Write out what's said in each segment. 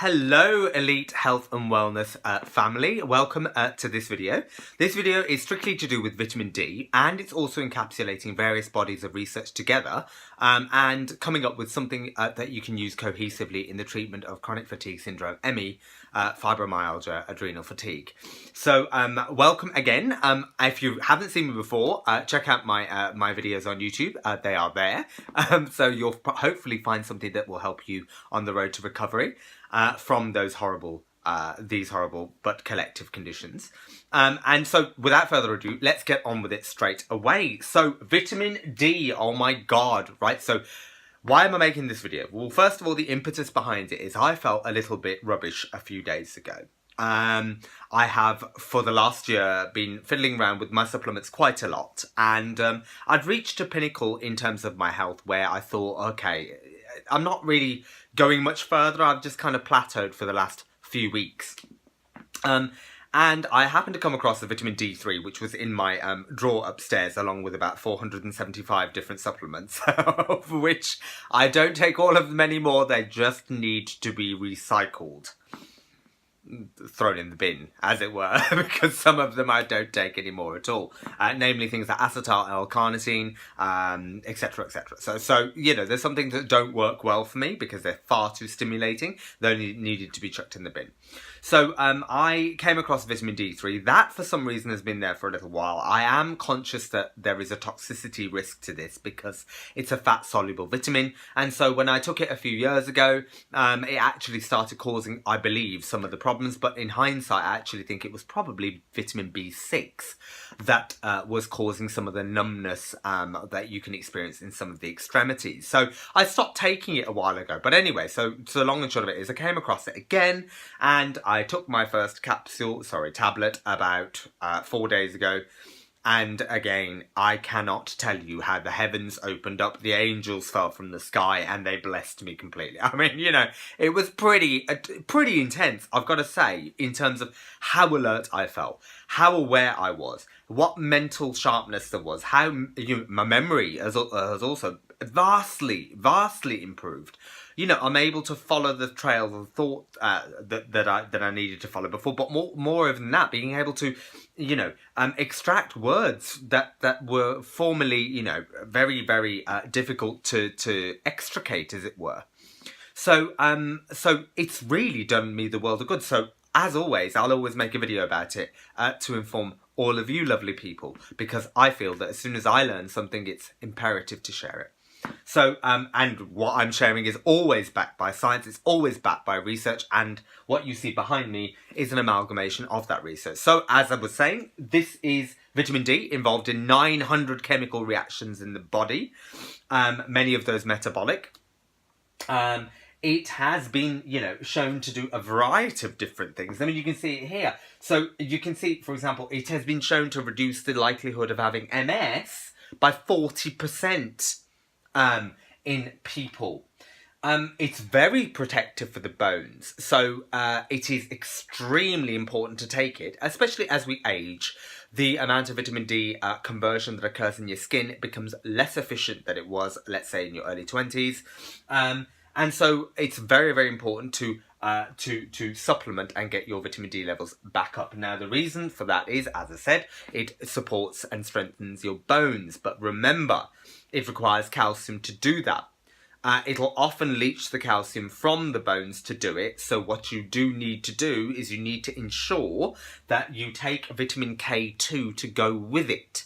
Hello elite health and wellness family, welcome to this video. This video is strictly to do with vitamin D, and it's also encapsulating various bodies of research together and coming up with something that you can use cohesively in the treatment of chronic fatigue syndrome, ME, fibromyalgia, adrenal fatigue. So welcome again. If you haven't seen me before, check out my my videos on YouTube. They are there. So you'll hopefully find something that will help you on the road to recovery from these horrible but collective conditions. And so without further ado, let's get on with it straight away. So vitamin D, oh my God, right? So why am I making this video? Well, first of all, the impetus behind it is I felt a little bit rubbish a few days ago. I have, for the last year, been fiddling around with my supplements quite a lot. And I'd reached a pinnacle in terms of my health where I thought, okay, I'm not really going much further. I've just kind of plateaued for the last few weeks. And I happened to come across the vitamin D3, which was in my drawer upstairs, along with about 475 different supplements, of which I don't take all of them anymore. They just need to be recycled. Thrown in the bin, as it were, because some of them I don't take anymore at all. Namely things like acetyl L-carnitine, etc., etc. So, you know, there's some things that don't work well for me because they're far too stimulating. They only needed to be chucked in the bin. So I came across vitamin D3. That, for some reason, has been there for a little while. I am conscious that there is a toxicity risk to this because it's a fat-soluble vitamin. And so when I took it a few years ago, it actually started causing, I believe, some of the problems. But in hindsight, I actually think it was probably vitamin B6 that was causing some of the numbness that you can experience in some of the extremities. So I stopped taking it a while ago. But anyway, so the long and short of it is I came across it again, and I took my first tablet about 4 days ago. And again, I cannot tell you how the heavens opened up, the angels fell from the sky, and they blessed me completely. I mean, you know, it was pretty intense, I've got to say, in terms of how alert I felt, how aware I was, what mental sharpness there was, how my memory has also vastly improved. You know, I'm able to follow the trails of thought that I needed to follow before, but more than that, being able to, you know, extract words that were formerly, you know, very difficult to extricate, as it were. So so it's really done me the world of good. So as always, I'll always make a video about it to inform all of you lovely people, because I feel that as soon as I learn something, it's imperative to share it. So, and what I'm sharing is always backed by science, it's always backed by research, and what you see behind me is an amalgamation of that research. So, as I was saying, this is vitamin D involved in 900 chemical reactions in the body, many of those metabolic. It has been, you know, shown to do a variety of different things. I mean, you can see it here. So, you can see, for example, it has been shown to reduce the likelihood of having MS by 40%. In people. It's very protective for the bones, so it is extremely important to take it, especially as we age. The amount of vitamin D conversion that occurs in your skin becomes less efficient than it was, let's say, in your early 20s. And so it's very important to supplement and get your vitamin D levels back up. Now, the reason for that is, as I said, it supports and strengthens your bones. But remember, it requires calcium to do that. It'll often leach the calcium from the bones to do it. So what you do need to do is you need to ensure that you take vitamin K2 to go with it.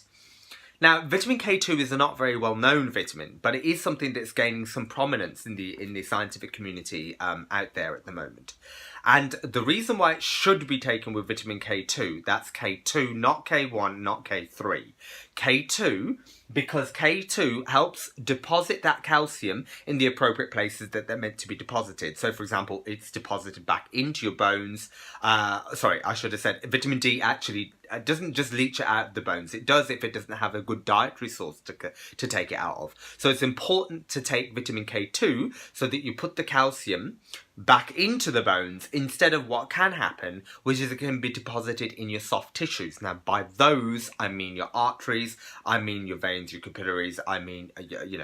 Now, vitamin K2 is a not very well-known vitamin, but it is something that's gaining some prominence in the scientific community out there at the moment. And the reason why it should be taken with vitamin K2, that's K2, not K1, not K3. K2, because K2 helps deposit that calcium in the appropriate places that they're meant to be deposited. So, for example, it's deposited back into your bones. Sorry, I should have said vitamin D actually doesn't just leach it out of the bones. It does if it doesn't have a good dietary source to take it out of. So it's important to take vitamin K2 so that you put the calcium back into the bones instead of what can happen, which is it can be deposited in your soft tissues. Now, by those, I mean your arteries, I mean your veins, your capillaries, I mean,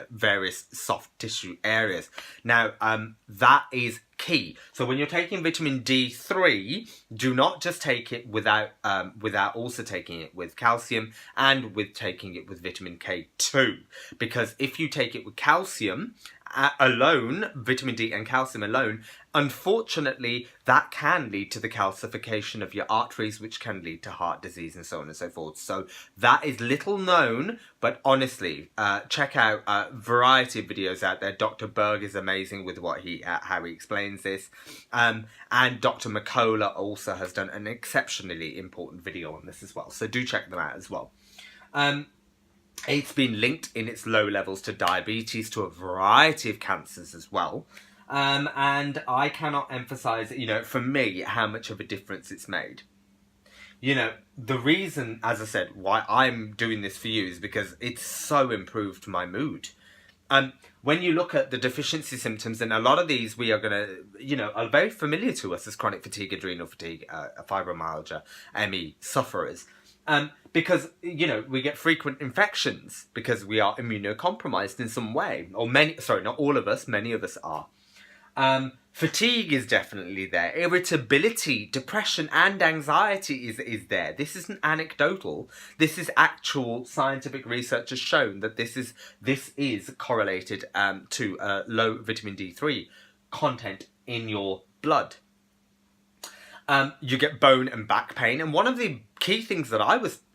various soft tissue areas. Now, that is key. So when you're taking vitamin D3, do not just take it without also taking it with calcium and with taking it with vitamin K2. Because if you take it with calcium alone, vitamin D and calcium alone, unfortunately, that can lead to the calcification of your arteries, which can lead to heart disease and so on and so forth. So that is little known, but honestly, check out a variety of videos out there. Dr. Berg is amazing with how he explains this. And Dr. McCullough also has done an exceptionally important video on this as well. So do check them out as well. It's been linked in its low levels to diabetes, to a variety of cancers as well. And I cannot emphasize, for me, how much of a difference it's made. The reason, as I said, why I'm doing this for you is because it's so improved my mood. When you look at the deficiency symptoms, and a lot of these we are going to, are very familiar to us as chronic fatigue, adrenal fatigue, fibromyalgia, ME sufferers. Because, we get frequent infections because we are immunocompromised in some way. Or not all of us, many of us are. Fatigue is definitely there. Irritability, depression and anxiety is there. This isn't anecdotal. This is actual scientific research has shown that this is correlated to low vitamin D3 content in your blood. You get bone and back pain, and one of the key things that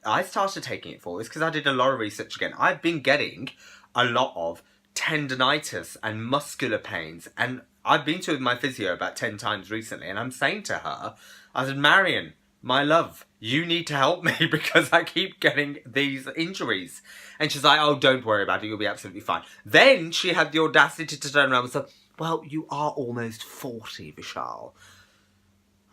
I started taking it for is because I did a lot of research again. I've been getting a lot of tendinitis and muscular pains, and I've been to my physio about 10 times recently, and I'm saying to her, I said, Marion, my love, you need to help me because I keep getting these injuries. And she's like, oh, don't worry about it, you'll be absolutely fine. Then she had the audacity to turn around and say, well, you are almost 40, Vishal.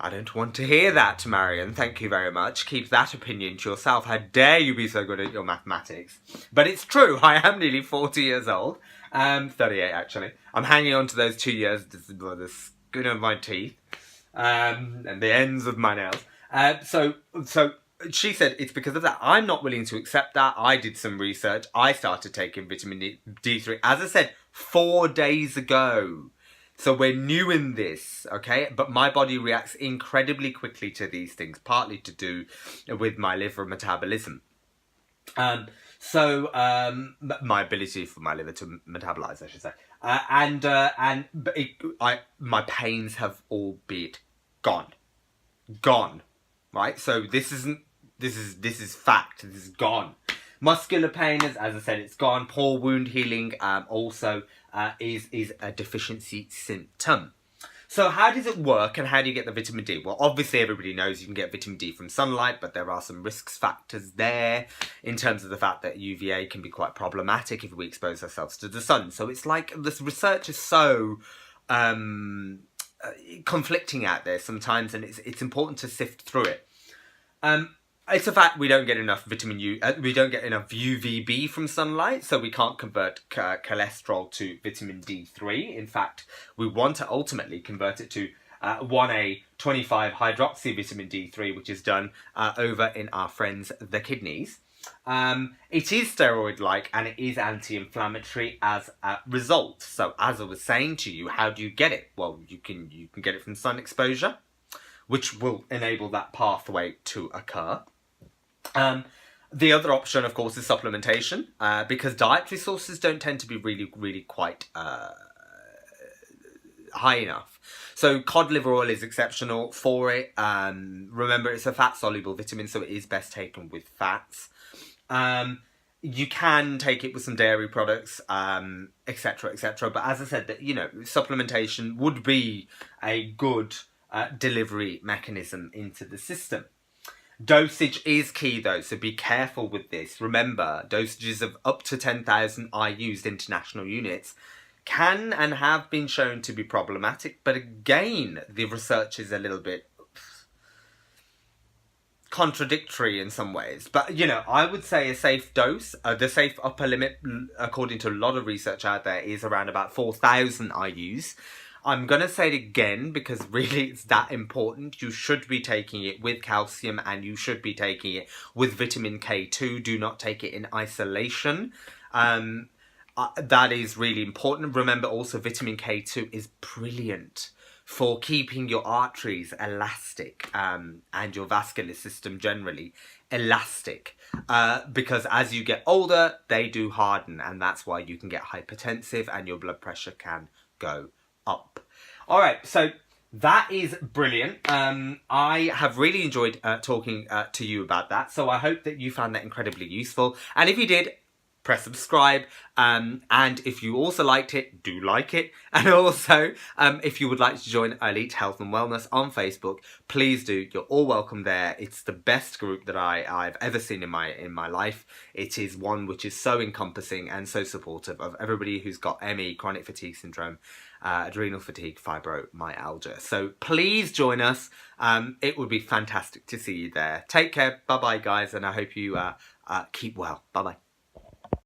I don't want to hear that, Marion. Thank you very much. Keep that opinion to yourself. How dare you be so good at your mathematics? But it's true. I am nearly 40 years old. 38, actually. I'm hanging on to those 2 years, the skin of my teeth, and the ends of my nails. So she said it's because of that. I'm not willing to accept that. I did some research. I started taking vitamin D3, as I said, 4 days ago. So we're new in this, okay? But my body reacts incredibly quickly to these things, partly to do with my liver metabolism. My ability for my liver to metabolize, I should say. My pains have all been gone, right? So this is fact. This is gone. Muscular pain, as I said, it's gone. Poor wound healing also is a deficiency symptom. So how does it work and how do you get the vitamin D? Well, obviously everybody knows you can get vitamin D from sunlight, but there are some risk factors there in terms of the fact that UVA can be quite problematic if we expose ourselves to the sun. So it's like this research is so conflicting out there sometimes, and it's important to sift through it. It's a fact we don't get enough we don't get enough UVB from sunlight, so we can't convert cholesterol to vitamin D3. In fact, we want to ultimately convert it to 1A 25 hydroxy vitamin D3, which is done over in our friends the kidneys. It is steroid-like and it is anti-inflammatory as a result. So as I was saying to you, how do you get it? Well, you can get it from sun exposure, which will enable that pathway to occur. The other option, of course, is supplementation, because dietary sources don't tend to be really, really quite high enough. So cod liver oil is exceptional for it. Remember, it's a fat-soluble vitamin, so it is best taken with fats. You can take it with some dairy products, etc., etc. But as I said, that supplementation would be a good delivery mechanism into the system. Dosage is key though, so be careful with this. Remember, dosages of up to 10,000 IUs, international units, can and have been shown to be problematic, but again, the research is a little bit contradictory in some ways. But, I would say a safe dose, the safe upper limit, according to a lot of research out there, is around about 4,000 IUs. I'm going to say it again because really it's that important. You should be taking it with calcium and you should be taking it with vitamin K2. Do not take it in isolation. That is really important. Remember also vitamin K2 is brilliant for keeping your arteries elastic and your vascular system generally elastic, because as you get older they do harden, and that's why you can get hypertensive and your blood pressure can go up. All right, so that is brilliant. I have really enjoyed talking to you about that, so I hope that you found that incredibly useful, and if you did, press subscribe, and if you also liked it, do like it, and also if you would like to join Elite Health and Wellness on Facebook, please do. You're all welcome there. It's the best group that I've ever seen in my life. It is one which is so encompassing and so supportive of everybody who's got ME, chronic fatigue syndrome, adrenal fatigue, fibromyalgia. So please join us. It would be fantastic to see you there. Take care. Bye bye guys, and I hope you keep well. Bye bye.